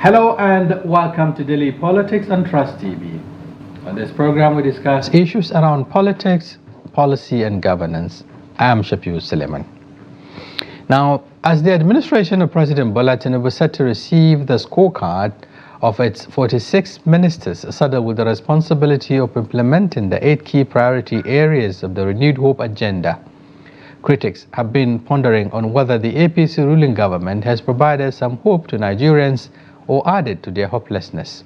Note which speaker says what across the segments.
Speaker 1: Hello and welcome to Daily Politics on Trust TV. On this program, we discuss issues around politics, policy, and governance. I am Shafiu Suleiman. Now, as the administration of President Tinubu is set to receive the scorecard of its 46 ministers saddled with the responsibility of implementing the 8 key priority areas of the Renewed Hope agenda, critics have been pondering on whether the APC ruling government has provided some hope to Nigerians or added to their hopelessness.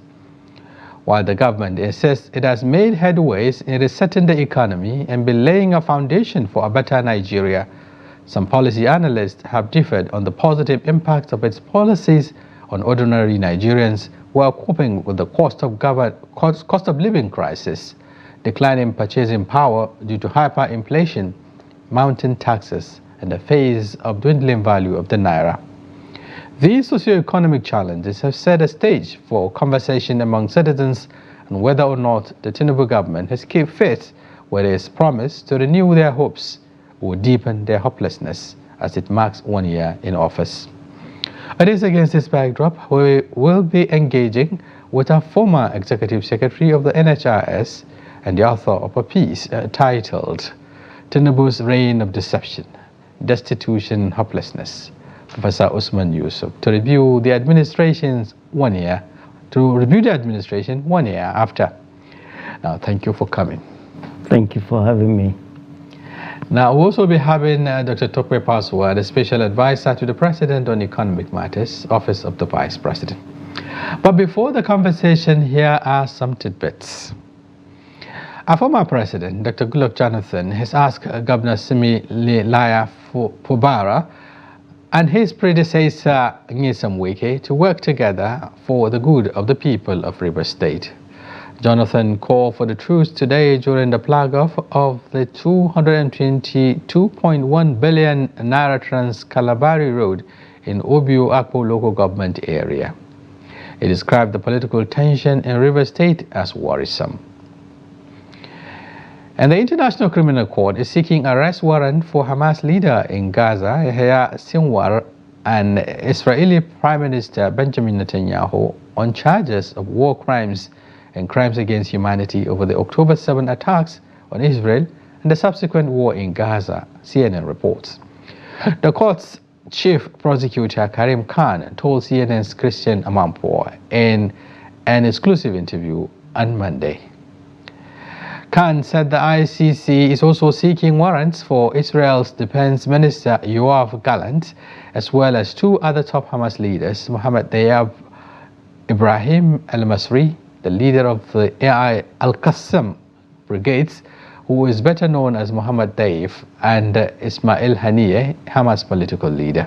Speaker 1: While the government insists it has made headways in resetting the economy and been laying a foundation for a better Nigeria, some policy analysts have differed on the positive impacts of its policies on ordinary Nigerians who are coping with the cost of living crisis, declining purchasing power due to hyperinflation, mounting taxes, and the phase of dwindling value of the naira. These socio-economic challenges have set a stage for conversation among citizens on whether or not the Tinubu government has kept faith with its promise to renew their hopes or deepen their hopelessness as it marks 1 year in office. It is against this backdrop we will be engaging with a former Executive Secretary of the NHRS and the author of a piece titled Tinubu's Reign of Deception, Destitution and Hopelessness, Professor Usman Yusuf, to review the administration's 1 year, after. Now, thank you for coming.
Speaker 2: Thank you for having me.
Speaker 1: Now, we'll also be having Dr. Tokwe Paswa, the Special Advisor to the President on Economic Matters, Office of the Vice President. But before the conversation, here are some tidbits. Our former President, Dr. Goodluck Jonathan, has asked Governor Simi Laya Fubara and his predecessor, Nyesom Wike, to work together for the good of the people of Rivers State. Jonathan called for the truce today during the plug-off of the 222.1 billion naira Trans-Kalabari Road in Obio Akpo local government area. He described the political tension in Rivers State as worrisome. And the International Criminal Court is seeking arrest warrant for Hamas leader in Gaza, Yahya Sinwar, and Israeli Prime Minister Benjamin Netanyahu on charges of war crimes and crimes against humanity over the October 7 attacks on Israel and the subsequent war in Gaza, CNN reports. The court's chief prosecutor Karim Khan told CNN's Christian Amanpour in an exclusive interview on Monday. Khan said the ICC is also seeking warrants for Israel's Defense Minister Yoav Gallant, as well as 2 other top Hamas leaders, Mohammed Dayab Ibrahim al-Masri, the leader of the AI Al-Qassam brigades, who is better known as Mohammed Daif, and Ismail Haniyeh, Hamas political leader.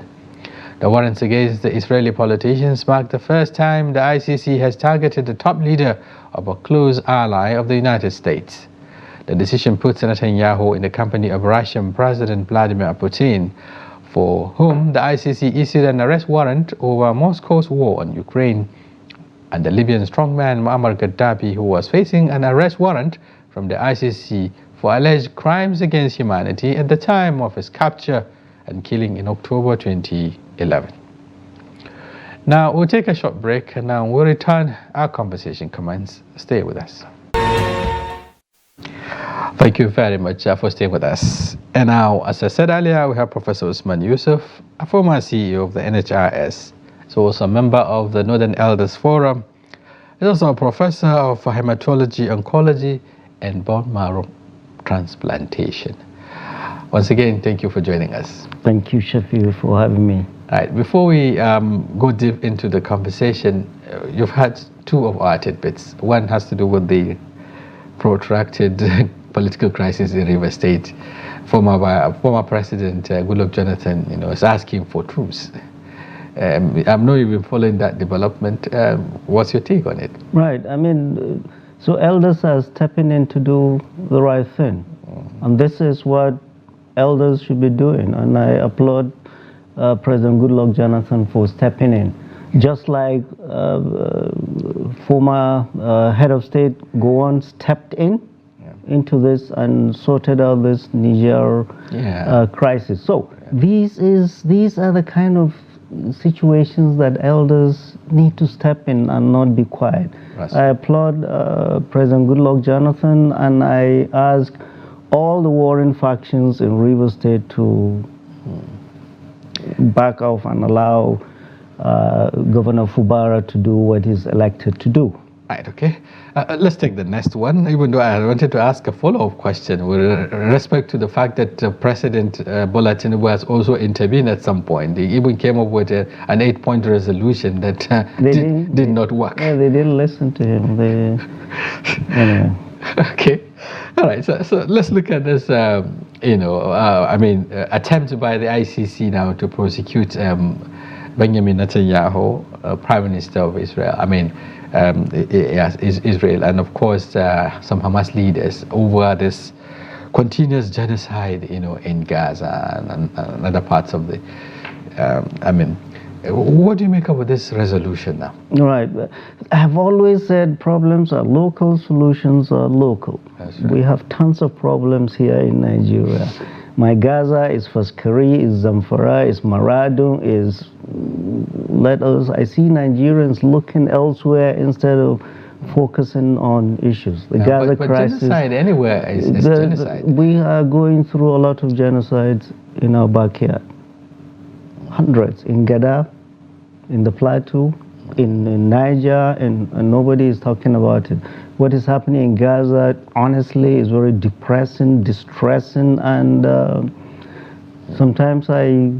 Speaker 1: The warrants against the Israeli politicians mark the first time the ICC has targeted the top leader of a close ally of the United States. The decision puts Netanyahu in the company of Russian President Vladimir Putin, for whom the ICC issued an arrest warrant over Moscow's war on Ukraine, and the Libyan strongman Muammar Gaddafi, who was facing an arrest warrant from the ICC for alleged crimes against humanity at the time of his capture and killing in October 2011. Now, we'll take a short break, and now we'll return. Our conversation commence. Stay with us. Thank you very much for staying with us. And now, as I said earlier, we have Professor Usman Yusuf, a former CEO of the NHRS, so also a member of the Northern Elders Forum. He's also a professor of hematology, oncology, and bone marrow transplantation. Once again, thank you for joining us.
Speaker 2: Thank you, Shafiu, for having me.
Speaker 1: All right, before we go deep into the conversation, you've had 2 of our tidbits. One has to do with the protracted political crisis in Rivers State. Former President Goodluck Jonathan, is asking for truce. I know you've been following that development. What's your take on it?
Speaker 2: Right. I mean, so elders are stepping in to do the right thing. And this is what elders should be doing. And I applaud President Goodluck Jonathan for stepping in. Just like former head of state Gowon stepped into this and sorted out this Niger crisis. So these are the kind of situations that elders need to step in and not be quiet.
Speaker 1: Right.
Speaker 2: I applaud President Goodluck Jonathan, and I ask all the warring factions in Rivers State to back off and allow Governor Fubara to do what he's elected to do.
Speaker 1: Right, okay. Let's take the next one, even though I wanted to ask a follow-up question with respect to the fact that President Bola Tinubu has also intervened at some point. They even came up with an 8-point resolution that did not work.
Speaker 2: Yeah, they didn't listen to him. Anyway.
Speaker 1: Okay. All right, so let's look at this, attempt by the ICC now to prosecute Benjamin Netanyahu, Prime Minister of Israel. Israel, and of course some Hamas leaders over this continuous genocide, in Gaza and other parts of the. What do you make of this resolution now?
Speaker 2: Right. I have always said problems are local, solutions are local.
Speaker 1: That's right.
Speaker 2: We have tons of problems here in Nigeria. My Gaza is Faskari, is Zamfara, is Maradun, is I see Nigerians looking elsewhere instead of focusing on issues. The Gaza crisis.
Speaker 1: Genocide anywhere is genocide.
Speaker 2: We are going through a lot of genocides in our backyard. Hundreds in Gaza, in the Plateau, in Niger, and nobody is talking about it. What is happening in Gaza, honestly, is very depressing, distressing, and sometimes I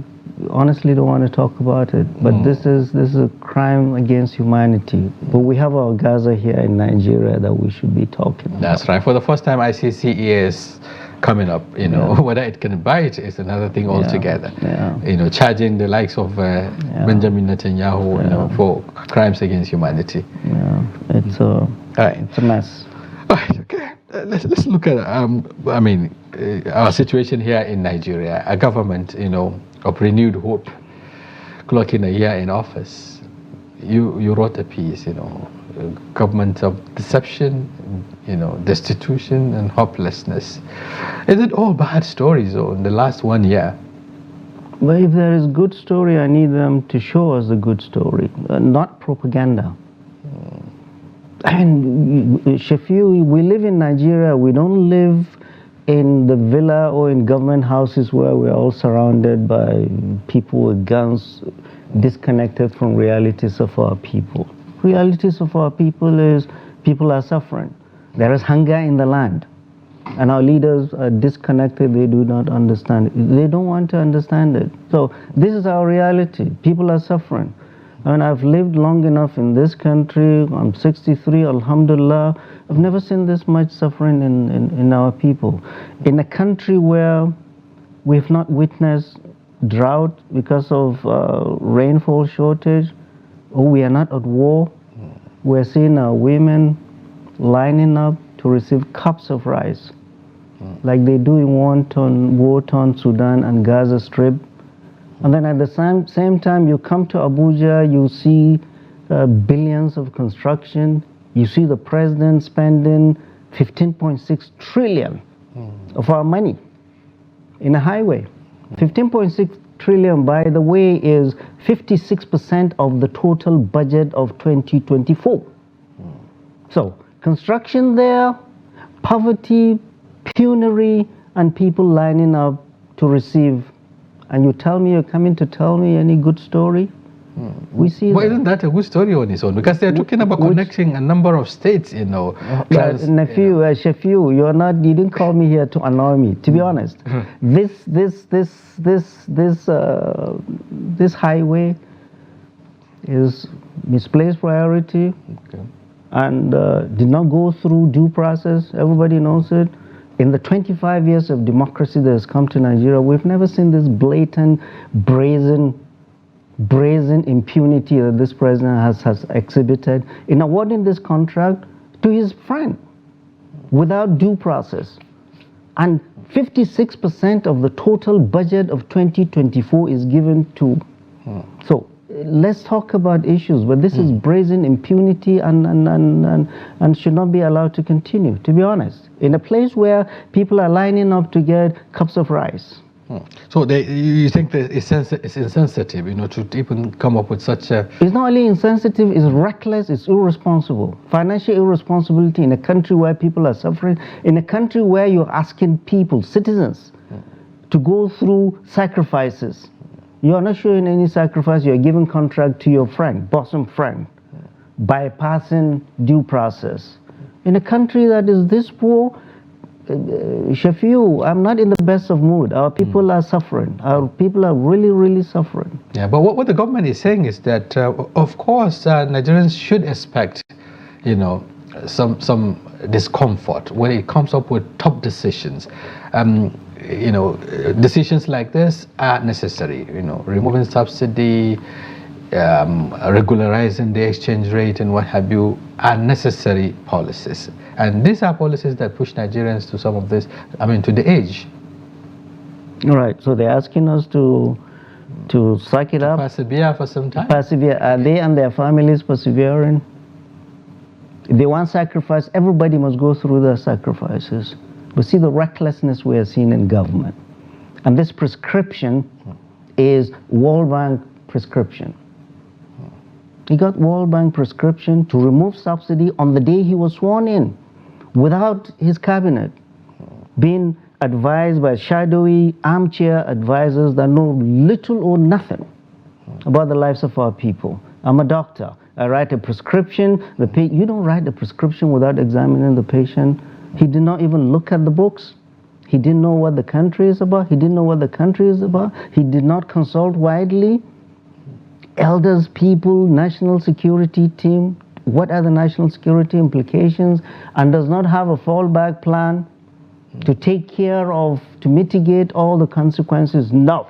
Speaker 2: honestly don't want to talk about it. But this is a crime against humanity. But we have our Gaza here in Nigeria that we should be talking about.
Speaker 1: That's right. For the first time, ICC is coming up. Whether it can bite is another thing altogether.
Speaker 2: Yeah.
Speaker 1: Charging the likes of Benjamin Netanyahu, for crimes against humanity.
Speaker 2: Yeah, it's a mess.
Speaker 1: All right, okay. Let's look at our situation here in Nigeria. A government, of renewed hope, clocking a year in office. You wrote a piece, government of deception, destitution and hopelessness. Is it all bad stories in the last 1 year?
Speaker 2: Well, if there is good story, I need them to show us the good story, not propaganda. Shafiu, we live in Nigeria. We don't live in the villa or in government houses where we're all surrounded by people with guns, disconnected from realities of our people. Realities of our people is people are suffering. There is hunger in the land. And our leaders are disconnected. They do not understand it. They don't want to understand it. So this is our reality. People are suffering. And I've lived long enough in this country. I'm 63, alhamdulillah. I've never seen this much suffering in our people. In a country where we've not witnessed drought because of rainfall shortage, or we are not at war, we're seeing our women lining up to receive cups of rice, like they do in war-torn Sudan and Gaza Strip. And then at the same time, you come to Abuja, you see billions of construction. You see the president spending 15.6 trillion of our money in a highway. 15.6 trillion, by the way, is 56% of the total budget of 2024. So construction there, poverty, penury, and people lining up to receive. And you're coming to tell me any good story? We see
Speaker 1: Well, isn't that a good story on its own? Because they're talking about connecting a number of states,
Speaker 2: Shafiu, you didn't call me here to annoy me, to be honest. This highway is misplaced priority and did not go through due process. Everybody knows it. In the 25 years of democracy that has come to Nigeria, we've never seen this blatant, brazen impunity that this president has exhibited in awarding this contract to his friend without due process. And 56% of the total budget of 2024 is given to. So let's talk about issues, but this is brazen impunity and should not be allowed to continue, to be honest. In a place where people are lining up to get cups of rice,
Speaker 1: So you think that it's insensitive, to even come up with such a...
Speaker 2: It's not only insensitive, it's reckless, it's irresponsible. Financial irresponsibility in a country where people are suffering, in a country where you're asking people, citizens, to go through sacrifices. You are not showing any sacrifice, you're giving contract to your friend, bosom friend, bypassing due process. In a country that is this poor, Shafiu, I'm not in the best of mood. Our people are suffering. Our people are really, really suffering.
Speaker 1: Yeah, but what the government is saying is that, of course, Nigerians should expect, some discomfort when it comes up with tough decisions. Decisions like this are necessary. Removing subsidy, regularizing the exchange rate and what have you are necessary policies. And these are policies that push Nigerians to some of this, to the edge.
Speaker 2: All right, so they're asking us to suck it up.
Speaker 1: Persevere for some time.
Speaker 2: Persevere. Are they and their families persevering? If they want sacrifice, everybody must go through their sacrifices. But see the recklessness we are seeing in government. And this prescription is World Bank prescription. He got World Bank prescription to remove subsidy on the day he was sworn in, without his cabinet being advised by shadowy armchair advisors that know little or nothing about the lives of our people. I'm a doctor. I write a prescription. You don't write a prescription without examining the patient. He did not even look at the books. He didn't know what the country is about. He didn't know what the country is about. He did not consult widely. Elders, people, national security team, what are the national security implications, and does not have a fallback plan to take care of, to mitigate all the consequences. No,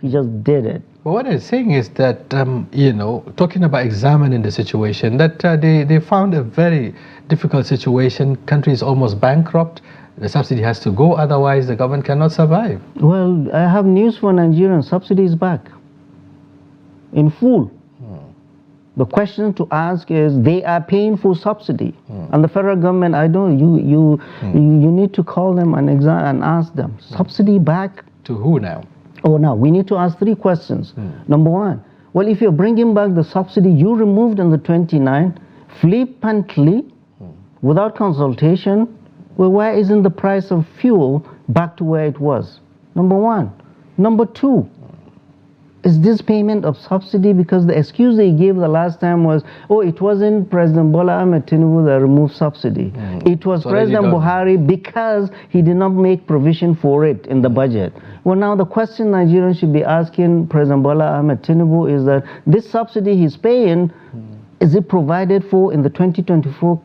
Speaker 2: he just did it.
Speaker 1: But what I'm saying is that, talking about examining the situation, that they found a very difficult situation. Country is almost bankrupt. The subsidy has to go, otherwise the government cannot survive.
Speaker 2: Well, I have news for Nigerians. Subsidy is back in full. The question to ask is, they are paying for subsidy, and the federal government, I don't. You need to call them and ask them. Subsidy back
Speaker 1: to who now?
Speaker 2: Oh, now we need to ask 3 questions. Number 1, well, if you're bringing back the subsidy you removed on the 29th, flippantly, without consultation, well, why isn't the price of fuel back to where it was? Number 1. Number 2. Is this payment of subsidy because the excuse they gave the last time was, oh, it wasn't President Bola Ahmed Tinubu that removed subsidy. It was President Buhari because he did not make provision for it in the budget. Well, now the question Nigerians should be asking President Bola Ahmed Tinubu is that this subsidy he's paying, is it provided for in the 2024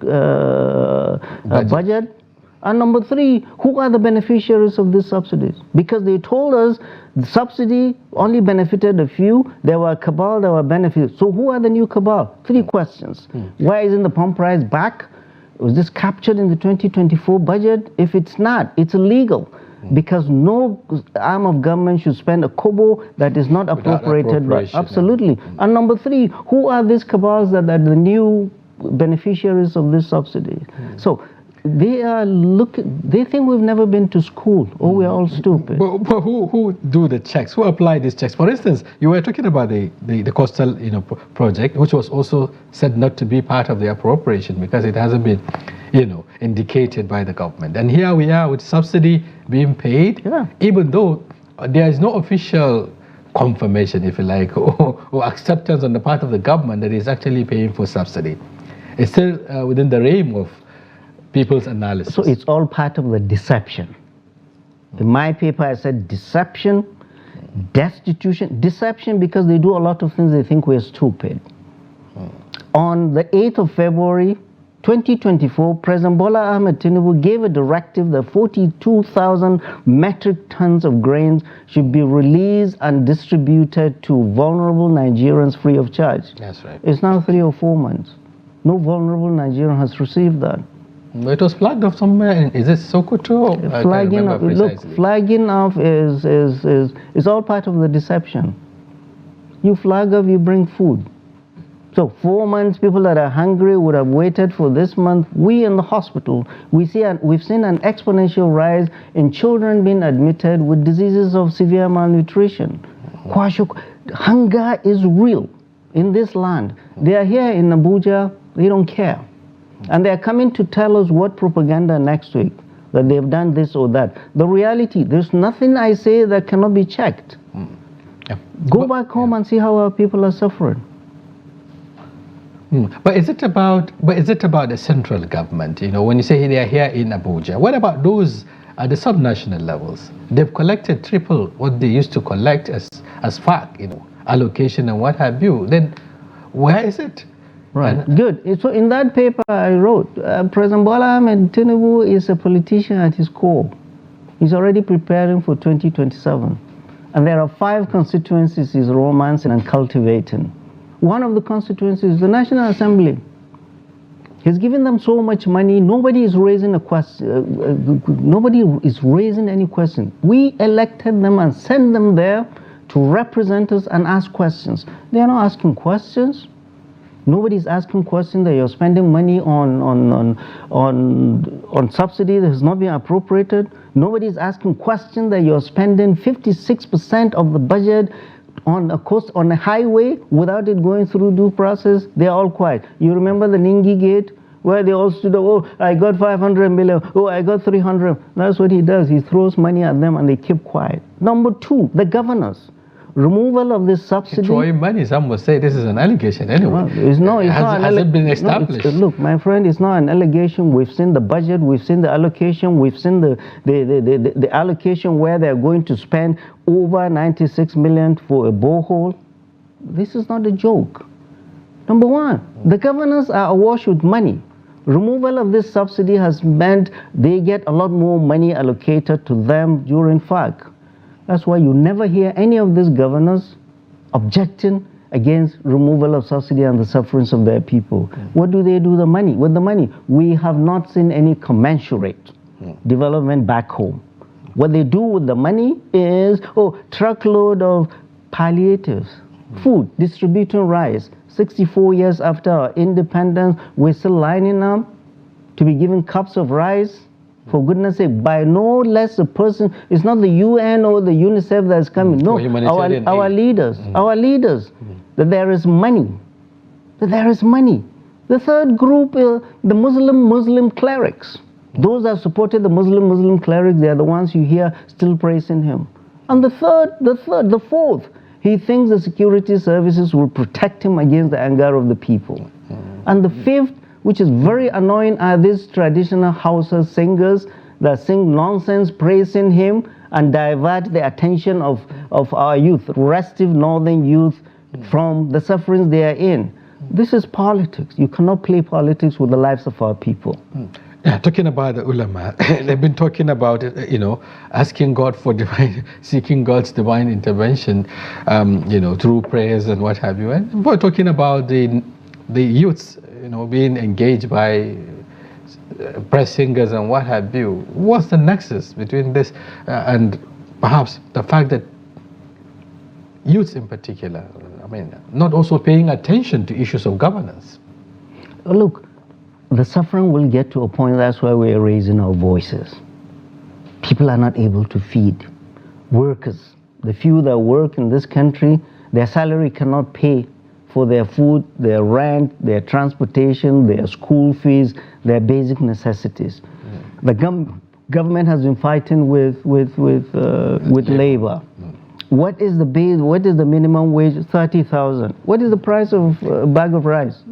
Speaker 2: budget? And number 3, who are the beneficiaries of these subsidies? Because they told us the subsidy only benefited a few. There were cabal, there were benefits. So who are the new cabal? 3 questions. Why isn't the pump price back? Was this captured in the 2024 budget? If it's not, it's illegal. Because no arm of government should spend a kobo that is not appropriated. Absolutely. And number 3, who are these cabals that are the new beneficiaries of this subsidy? So they think we've never been to school, or we're all stupid.
Speaker 1: But who do the checks? Who apply these checks? For instance, you were talking about the coastal project, which was also said not to be part of the appropriation because it hasn't been indicated by the government. And here we are with subsidy being paid, even though there is no official confirmation, if you like, or acceptance on the part of the government that is actually paying for subsidy. It's still within the realm of people's analysis.
Speaker 2: So it's all part of the deception. In my paper, I said deception, destitution, deception because they do a lot of things they think we're stupid. On the 8th of February, 2024, President Bola Ahmed Tinubu gave a directive that 42,000 metric tons of grains should be released and distributed to vulnerable Nigerians free of charge.
Speaker 1: That's right.
Speaker 2: It's now 3 or 4 months. No vulnerable Nigerian has received that.
Speaker 1: It was flagged off somewhere. Is it Sokoto?
Speaker 2: Flagging off. Look, flagging off is all part of the deception. You flag off, you bring food. So 4 months, people that are hungry would have waited for this month. We in the hospital, we've seen an exponential rise in children being admitted with diseases of severe malnutrition. Hunger is real in this land. They are here in Abuja, they don't care. And they are coming to tell us what propaganda next week, that they've done this or that. The reality, there's nothing I say that cannot be checked.
Speaker 1: Yeah.
Speaker 2: Go back home and see how our people are suffering.
Speaker 1: But is it about the central government? You know, when you say they are here in Abuja, what about those at the subnational levels? They've collected triple what they used to collect as FAC, you know, allocation and what have you. Then where is it?
Speaker 2: Right. Good. So in that paper I wrote, President Bola Ahmed Tinubu is a politician at his core. He's already preparing for 2027. And there are 5 constituencies he's romancing and cultivating. One of the constituencies is the National Assembly. He's given them so much money, nobody is raising a question. Nobody is raising any question. We elected them and sent them there to represent us and ask questions. They are not asking questions. Nobody's asking questions that you're spending money on subsidy that has not been appropriated. Nobody's asking questions that you're spending 56% of the budget on a coast, on a highway, without it going through due process. They're all quiet. You remember the Ningi Gate, where they all stood up, oh, I got 500 million, oh, I got 300. That's what he does. He throws money at them and they keep quiet. Number 2, the governors. Removal of this subsidy.
Speaker 1: Throwing money, some would say this is an allegation anyway.
Speaker 2: Well, has it
Speaker 1: been established?
Speaker 2: No, look, my friend, it's not an allegation. We've seen the budget, we've seen the allocation, we've seen the allocation where they're going to spend over 96 million for a borehole. This is not a joke. Number 1, the governors are awash with money. Removal of this subsidy has meant they get a lot more money allocated to them during FAC. That's why you never hear any of these governors objecting against removal of subsidy and the sufferings of their people. What do they do with the money? We have not seen any commensurate development back home. What they do with the money is, truckload of palliatives, food, distributing rice. 64 years after our independence, we're still lining up to be given cups of rice. For goodness sake, by no less a person, it's not the UN or the UNICEF that's coming. No, our leaders, that there is money. The third group is the Muslim clerics. Those that supported the Muslim clerics, they are the ones you hear still praising him. And the fourth, he thinks the security services will protect him against the anger of the people. And the fifth, which is very annoying, are these traditional Hausa singers that sing nonsense praising him and divert the attention of our youth, restive northern youth, from the sufferings they are in. This is politics. You cannot play politics with the lives of our people.
Speaker 1: Yeah, talking about the ulama, they've been talking about it, asking God for seeking God's divine intervention, through prayers and what have you. And we're talking about the youths, being engaged by press singers and what have you. What's the nexus between this and perhaps the fact that youths in particular, not also paying attention to issues of governance?
Speaker 2: Look, the suffering will get to a point, that's why we are raising our voices. People are not able to feed. Workers, the few that work in this country, their salary cannot pay for their food, their rent, their transportation, their school fees, their basic necessities. The government has been fighting with labor. What is the minimum wage? 30,000. What is the price of a bag of rice?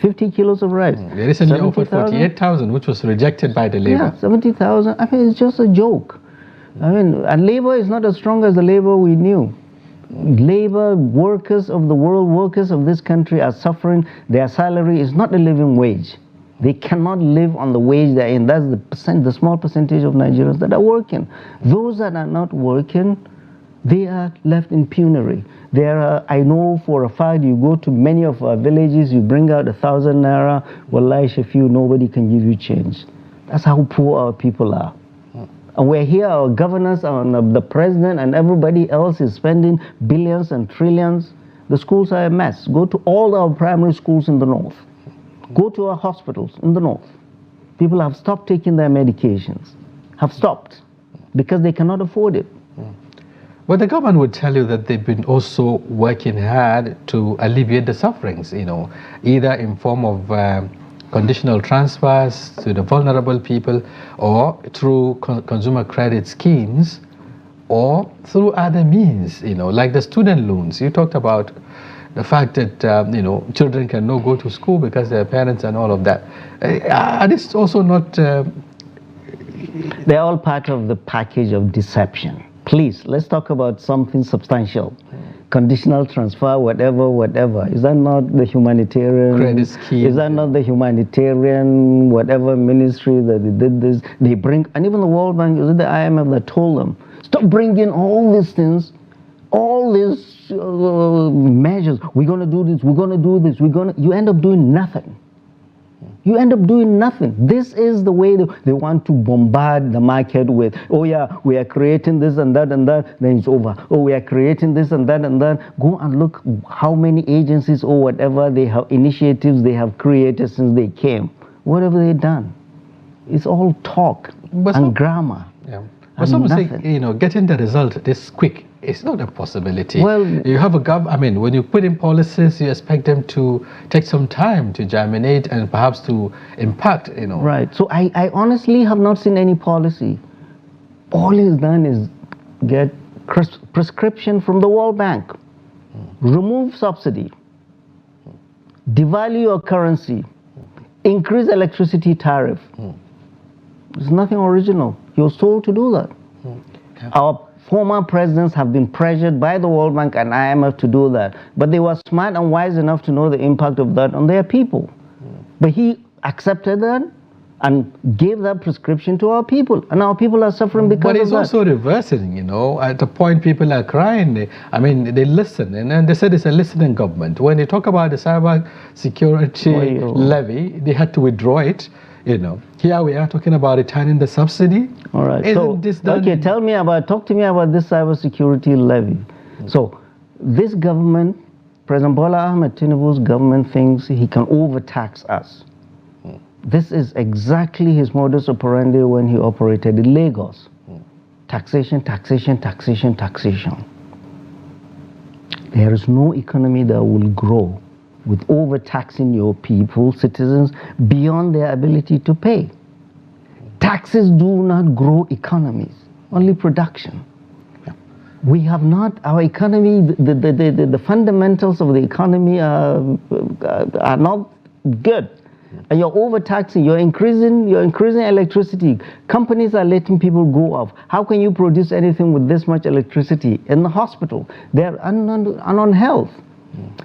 Speaker 2: 50 kilos of rice.
Speaker 1: They recently offered 48,000, which was rejected by the labor.
Speaker 2: Yeah, 70,000. It's just a joke. And labor is not as strong as the labor we knew. Labor, workers of the world, workers of this country are suffering. Their salary is not a living wage. They cannot live on the wage they're in. That's the small percentage of Nigerians that are working. Those that are not working, they are left in penury. I know for a fact, you go to many of our villages, you bring out 1,000 naira, wallahi shafiu, nobody can give you change. That's how poor our people are. And we're here, our governors, the president and everybody else is spending billions and trillions. The schools are a mess. Go to all our primary schools in the north. Go to our hospitals in the north. People have stopped taking their medications, have stopped, because they cannot afford it.
Speaker 1: But the government would tell you that they've been also working hard to alleviate the sufferings, either in form of conditional transfers to the vulnerable people, or through consumer credit schemes, or through other means, like the student loans. You talked about the fact that, children cannot go to school because their parents and all of that. Are this also not...
Speaker 2: They're all part of the package of deception. Please, let's talk about something substantial. Conditional transfer, whatever. Is that not the humanitarian
Speaker 1: credit scheme?
Speaker 2: Is that not the humanitarian whatever ministry that they did this? They bring, and even the World Bank, is it the IMF that told them, stop bringing all these things, all these measures. We're going to do this, we're going to do this, you end up doing nothing. You end up doing nothing. This is the way they want to bombard the market with, oh yeah, we are creating this and that, then it's over. Oh, we are creating this and that. Go and look how many agencies or whatever they have, initiatives they have created since they came. What have they done? It's all talk and grammar.
Speaker 1: Yeah. But some say, getting the result this quick, it's not a possibility.
Speaker 2: Well,
Speaker 1: you have when you put in policies, you expect them to take some time to germinate and perhaps to impact,
Speaker 2: Right. So I honestly have not seen any policy. All he's done is get prescription from the World Bank, remove subsidy, devalue your currency, increase electricity tariff. There's nothing original. He was told to do that.
Speaker 1: Yeah.
Speaker 2: Our former presidents have been pressured by the World Bank and IMF to do that. But they were smart and wise enough to know the impact of that on their people. But he accepted that and gave that prescription to our people. And our people are suffering because of that.
Speaker 1: But it's also reversing, At the point people are crying, they listen. And then they said it's a listening government. When they talk about the cyber security levy, they had to withdraw it. Here we are talking about returning the subsidy.
Speaker 2: All right.
Speaker 1: Isn't this done?
Speaker 2: Okay, talk to me about this cybersecurity levy. So, this government, President Bola Ahmed Tinubu's government thinks he can overtax us. This is exactly his modus operandi when he operated in Lagos. Taxation. There is no economy that will grow with overtaxing your people, citizens, beyond their ability to pay. Taxes do not grow economies, only production. We have not, our economy, the fundamentals of the economy are not good. And you're overtaxing, you're increasing electricity. Companies are letting people go off. How can you produce anything with this much electricity? In the hospital, they're on health.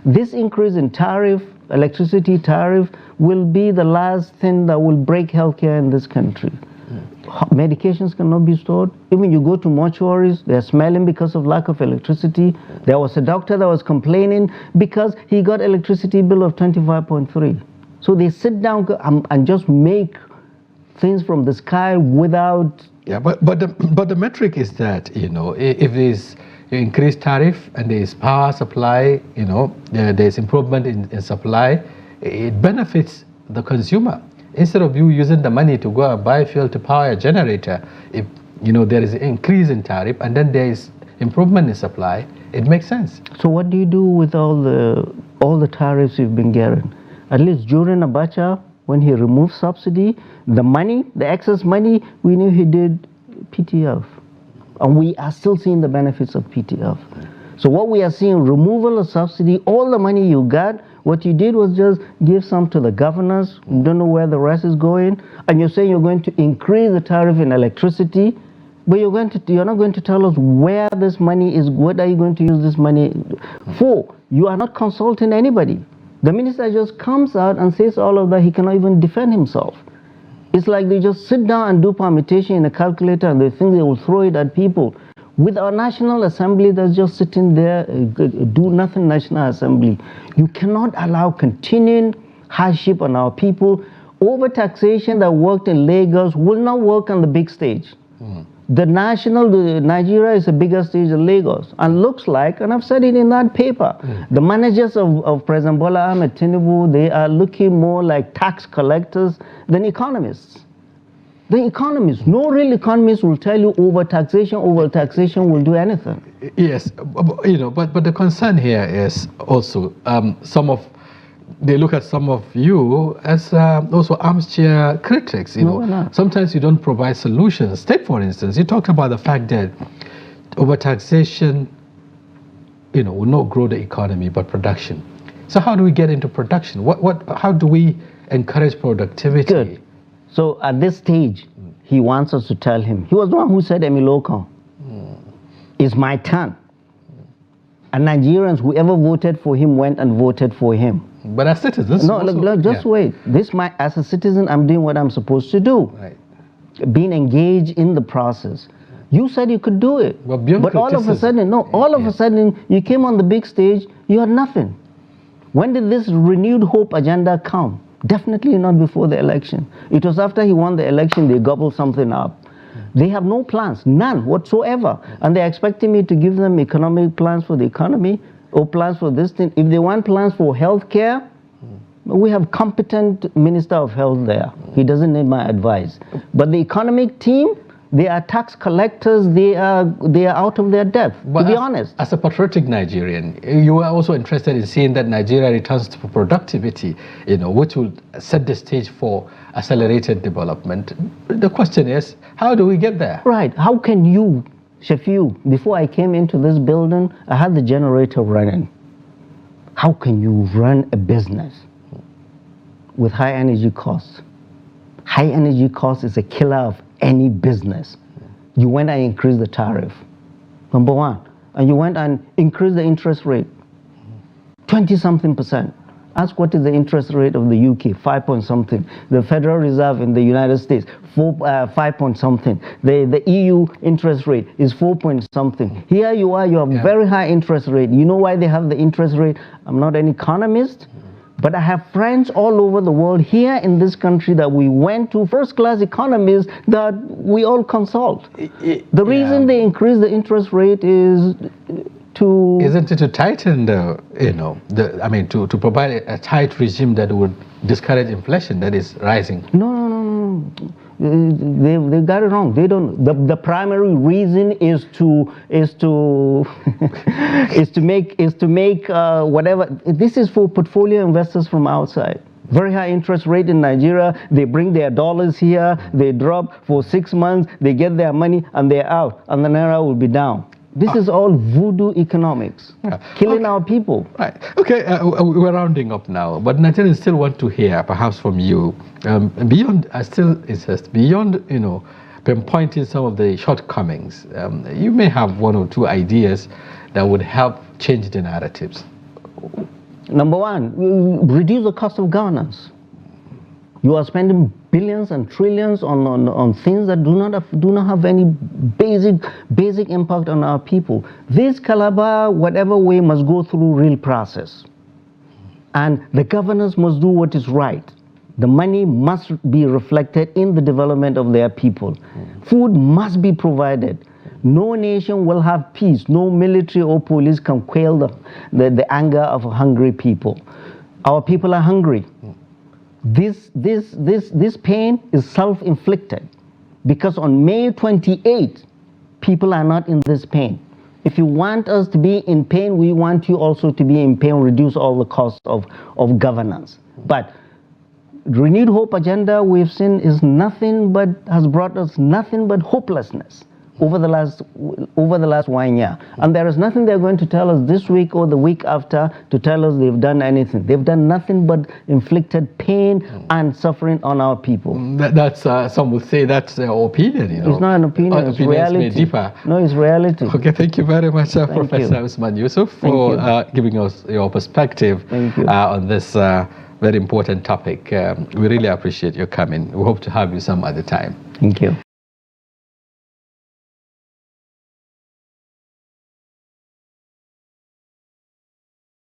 Speaker 2: This increase in tariff, electricity tariff, will be the last thing that will break healthcare in this country. Medications cannot be stored. Even you go to mortuaries, they're smelling because of lack of electricity. There was a doctor that was complaining because he got electricity bill of 25.3. So they sit down and just make things from the sky without...
Speaker 1: Yeah, but the metric is that, if there's increased tariff and there is power supply, there's improvement in supply, it benefits the consumer. Instead of you using the money to go and buy fuel to power a generator, if there is an increase in tariff and then there is improvement in supply, it makes sense.
Speaker 2: So what do you do with all the tariffs you've been getting? At least during Abacha, when he removed subsidy, the excess money, we knew he did PTF. And we are still seeing the benefits of PTF. So what we are seeing, removal of subsidy, all the money you got, what you did was just give some to the governors. You don't know where the rest is going. And you're saying you're going to increase the tariff in electricity, but you're not going to tell us where this money is, what are you going to use this money for? You are not consulting anybody. The minister just comes out and says all of that. He cannot even defend himself. It's like they just sit down and do permutation in a calculator and they think they will throw it at people. With our National Assembly that's just sitting there, do nothing National Assembly. You cannot allow continuing hardship on our people. Overtaxation that worked in Lagos will not work on the big stage. Nigeria is the biggest stage in Lagos, and looks like, and I've said it in that paper, the managers of President Bola Ahmed Tinubu, they are looking more like tax collectors than economists. The economists, no real economist will tell you overtaxation will do anything.
Speaker 1: Yes, but the concern here is also they look at some of you as also armchair critics.
Speaker 2: No, we're not.
Speaker 1: Sometimes you don't provide solutions. Take, for instance, you talked about the fact that overtaxation, will not grow the economy, but production. So how do we get into production? How do we encourage productivity?
Speaker 2: Good. So at this stage, he wants us to tell him. He was the one who said, Emiloko, it's my turn. And Nigerians, whoever voted for him, went and voted for him.
Speaker 1: But as citizens,
Speaker 2: no, look, just wait. As a citizen, I'm doing what I'm supposed to do.
Speaker 1: Right.
Speaker 2: Being engaged in the process. You said you could do it, but all of a sudden, a sudden, you came on the big stage. You had nothing. When did this renewed hope agenda come? Definitely not before the election. It was after he won the election they gobbled something up. They have no plans, none whatsoever, and they're expecting me to give them economic plans for the economy or plans for this thing. If they want plans for health care, we have competent Minister of Health there. He doesn't need my advice. But the economic team, they are tax collectors. They are out of their depth, to be honest.
Speaker 1: As a patriotic Nigerian, you are also interested in seeing that Nigeria returns to productivity, which will set the stage for accelerated development. The question is, how do we get there?
Speaker 2: Right. How can you, Shafiu, before I came into this building, I had the generator running. How can you run a business with high energy costs? High energy cost is a killer of any business. You went and increased the tariff, number one. And you went and increased the interest rate, 20-something%. Ask what is the interest rate of the UK, 5-point-something. The Federal Reserve in the United States, 5-point-something. The EU interest rate is 4-point-something. Here you are, you have very high interest rate. You know why they have the interest rate? I'm not an economist, but I have friends all over the world here in this country that we went to, first-class economists that we all consult. The reason they increase the interest rate is to...
Speaker 1: Isn't it to tighten to provide a tight regime that would discourage inflation that is rising?
Speaker 2: No. They got it wrong. They don't. The primary reason is to make whatever. This is for portfolio investors from outside. Very high interest rate in Nigeria. They bring their dollars here. They drop for 6 months. They get their money and they're out, and the naira will be down. This is all voodoo economics, killing our people.
Speaker 1: Right. Okay, we're rounding up now, but Nigerians still want to hear, perhaps from you, beyond pinpointing some of the shortcomings. You may have 1 or 2 ideas that would help change the narratives.
Speaker 2: Number one, reduce the cost of governance. You are spending billions and trillions on things that do not have any basic impact on our people. This Calabar, whatever way, must go through real process. And the governors must do what is right. The money must be reflected in the development of their people. Food must be provided. No nation will have peace. No military or police can quell the anger of hungry people. Our people are hungry. This pain is self-inflicted, because on May 28, people are not in this pain. If you want us to be in pain, we want you also to be in pain, reduce all the costs of governance. But renewed hope agenda we've seen is has brought us nothing but hopelessness over the last 1 year. And there is nothing they're going to tell us this week or the week after to tell us they've done anything. They've done nothing but inflicted pain and suffering on our people.
Speaker 1: That's some would say that's their opinion.
Speaker 2: It's not an opinion, it's reality.
Speaker 1: Deeper.
Speaker 2: No, it's reality.
Speaker 1: Okay, thank you very much, Professor Usman Yusuf, for giving us your perspective on this very important topic. We really appreciate your coming. We hope to have you some other time.
Speaker 2: Thank you.